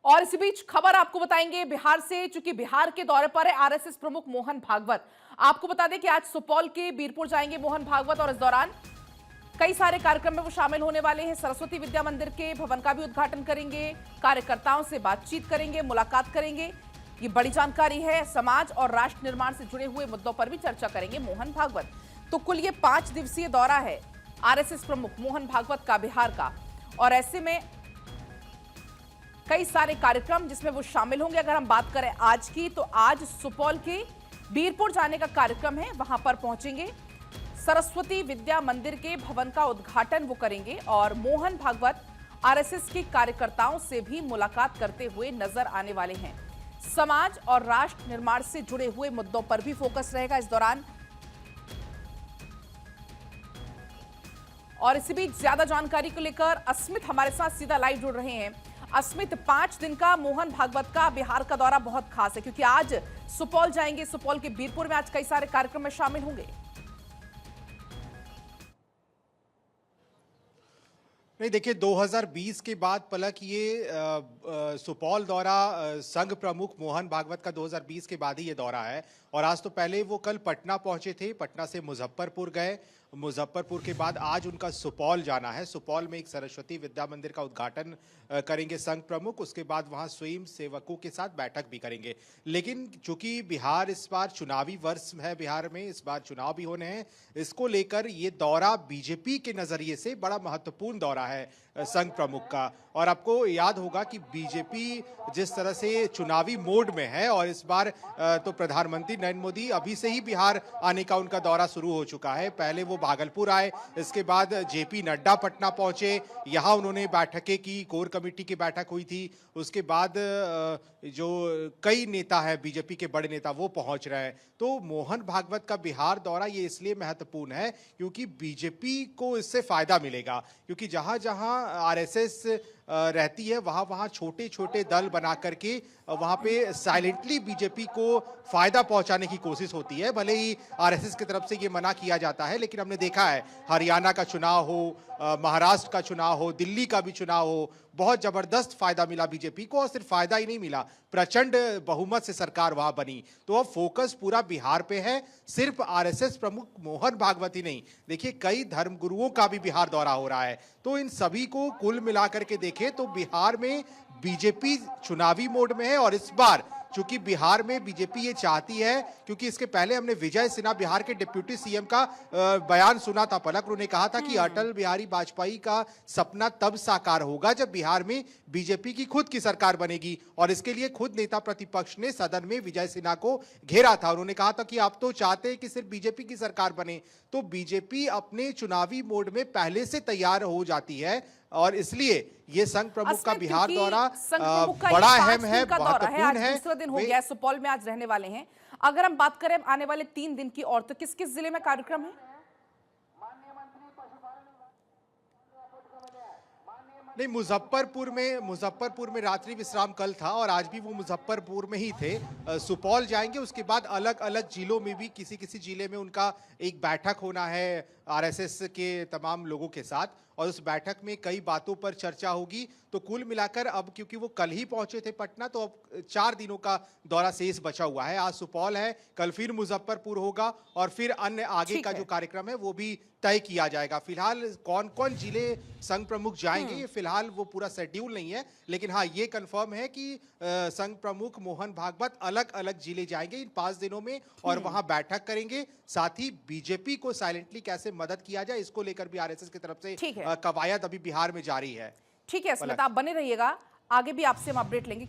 और इसी बीच खबर आपको बताएंगे बिहार से, चूंकि बिहार के दौरे पर है आरएसएस प्रमुख मोहन भागवत। आपको बता दें कि आज सुपौल के बीरपुर जाएंगे मोहन भागवत और इस दौरान कई सारे कार्यक्रम में वो शामिल होने वाले हैं। सरस्वती विद्या मंदिर के भवन का भी उद्घाटन करेंगे, कार्यकर्ताओं से बातचीत करेंगे, मुलाकात करेंगे। ये बड़ी जानकारी है। समाज और राष्ट्र निर्माण से जुड़े हुए मुद्दों पर भी चर्चा करेंगे मोहन भागवत। तो कुल ये 5 दिवसीय दौरा है आरएसएस प्रमुख मोहन भागवत का बिहार का, और ऐसे में कई सारे कार्यक्रम जिसमें वो शामिल होंगे। अगर हम बात करें आज की, तो आज सुपौल के बीरपुर जाने का कार्यक्रम है, वहां पर पहुंचेंगे। सरस्वती विद्या मंदिर के भवन का उद्घाटन वो करेंगे और मोहन भागवत आरएसएस के कार्यकर्ताओं से भी मुलाकात करते हुए नजर आने वाले हैं। समाज और राष्ट्र निर्माण से जुड़े हुए मुद्दों पर भी फोकस रहेगा इस दौरान। और इसी बीच ज्यादा जानकारी को लेकर अस्मित हमारे साथ सीधा लाइव जुड़ रहे हैं। अस्मित, 5 दिन का मोहन भागवत का बिहार का दौरा बहुत खास है, क्योंकि आज सुपौल जाएंगे, सुपौल के बीरपुर में आज कई सारे कार्यक्रम में शामिल होंगे। नहीं, देखिए 2020 के बाद पलक ये सुपौल दौरा संघ प्रमुख मोहन भागवत का 2020 के बाद ही ये दौरा है। और आज तो पहले वो कल पटना पहुंचे थे, पटना से मुजफ्फरपुर गए, मुजफ्फरपुर के बाद आज उनका सुपौल जाना है। सुपौल में एक सरस्वती विद्या मंदिर का उद्घाटन करेंगे संघ प्रमुख, उसके बाद वहां स्वयं सेवकों के साथ बैठक भी करेंगे। लेकिन चूंकि बिहार इस बार चुनावी वर्ष है, बिहार में इस बार चुनाव भी होने हैं, इसको लेकर ये दौरा बीजेपी के नजरिए से बड़ा महत्वपूर्ण दौरा है संघ प्रमुख का। और आपको याद होगा कि बीजेपी जिस तरह से चुनावी मोड में है, और इस बार तो प्रधानमंत्री नरेंद्र मोदी अभी से ही बिहार आने का उनका दौरा शुरू हो चुका है। पहले वो भागलपुर आए, इसके बाद जेपी नड्डा पटना पहुंचे, यहां उन्होंने बैठकें की, कोर कमेटी की बैठक हुई थी। उसके बाद जो कई नेता हैं बीजेपी के बड़े नेता वो पहुंच रहे हैं। तो मोहन भागवत का बिहार दौरा ये इसलिए महत्वपूर्ण है क्योंकि बीजेपी को इससे फायदा मिलेगा, क्योंकि जहां जहां आरएसएस रहती है वहां वहां छोटे छोटे दल बना करके वहां पे साइलेंटली बीजेपी को फायदा पहुंचाने की कोशिश होती है। भले ही आरएसएस की तरफ से ये मना किया जाता है, लेकिन हमने देखा है हरियाणा का चुनाव हो, महाराष्ट्र का चुनाव हो, दिल्ली का भी चुनाव हो, बहुत जबरदस्त फायदा मिला बीजेपी को। और सिर्फ फायदा ही नहीं मिला, प्रचंड बहुमत से सरकार वहां बनी। तो अब फोकस पूरा बिहार पे है, सिर्फ आरएसएस प्रमुख मोहन भागवत ही नहीं, देखिए कई धर्मगुरुओं का भी बिहार दौरा हो रहा है। तो इन सभी को कुल मिलाकर के देखें तो बिहार में बीजेपी चुनावी मोड में है। और इस बार चूंकि बिहार में बीजेपी ये चाहती है, क्योंकि इसके पहले हमने विजय सिन्हा बिहार के डिप्टी सीएम का बयान सुना था पलक, उन्होंने कहा था कि अटल बिहारी वाजपेयी का सपना तब साकार होगा जब बिहार में बीजेपी की खुद की सरकार बनेगी। और इसके लिए खुद नेता प्रतिपक्ष ने सदन में विजय सिन्हा को घेरा था, उन्होंने कहा था कि आप तो चाहते हैं कि सिर्फ बीजेपी की सरकार बने। तो बीजेपी अपने चुनावी मोड में पहले से तैयार हो जाती है, और इसलिए ये संघ प्रमुख का बिहार दौरा बड़ा अहम है, महत्वपूर्ण है। दूसरा दिन हो गया, सुपौल में आज रहने वाले हैं। अगर हम बात करें आने वाले 3 दिन की, और तो किस किस जिले में कार्यक्रम है? नहीं, मुजफ्फरपुर में रात्रि विश्राम कल था और आज भी वो मुजफ्फरपुर में ही थे। सुपौल जाएंगे, उसके बाद अलग अलग जिलों में भी किसी किसी जिले में उनका एक बैठक होना है आरएसएस के तमाम लोगों के साथ, और उस बैठक में कई बातों पर चर्चा होगी। तो कुल मिलाकर अब क्योंकि वो कल ही पहुंचे थे पटना, तो अब 4 दिनों का दौरा शेष बचा हुआ है। आज सुपौल है, कल फिर मुजफ्फरपुर होगा, और फिर अन्य आगे का जो कार्यक्रम है वो भी तय किया जाएगा। फिलहाल कौन कौन जिले संघ प्रमुख जाएंगे ये फिलहाल वो पूरा शेड्यूल नहीं है, लेकिन हाँ ये कंफर्म है कि संघ प्रमुख मोहन भागवत अलग अलग जिले जाएंगे इन 5 दिनों में, और वहां बैठक करेंगे। साथ ही बीजेपी को साइलेंटली कैसे मदद किया जाए इसको लेकर भी आरएसएस की तरफ से कवायद अभी बिहार में जारी है। ठीक है, स्मिता आप बने रहिएगा, आगे भी आपसे हम अपडेट लेंगे।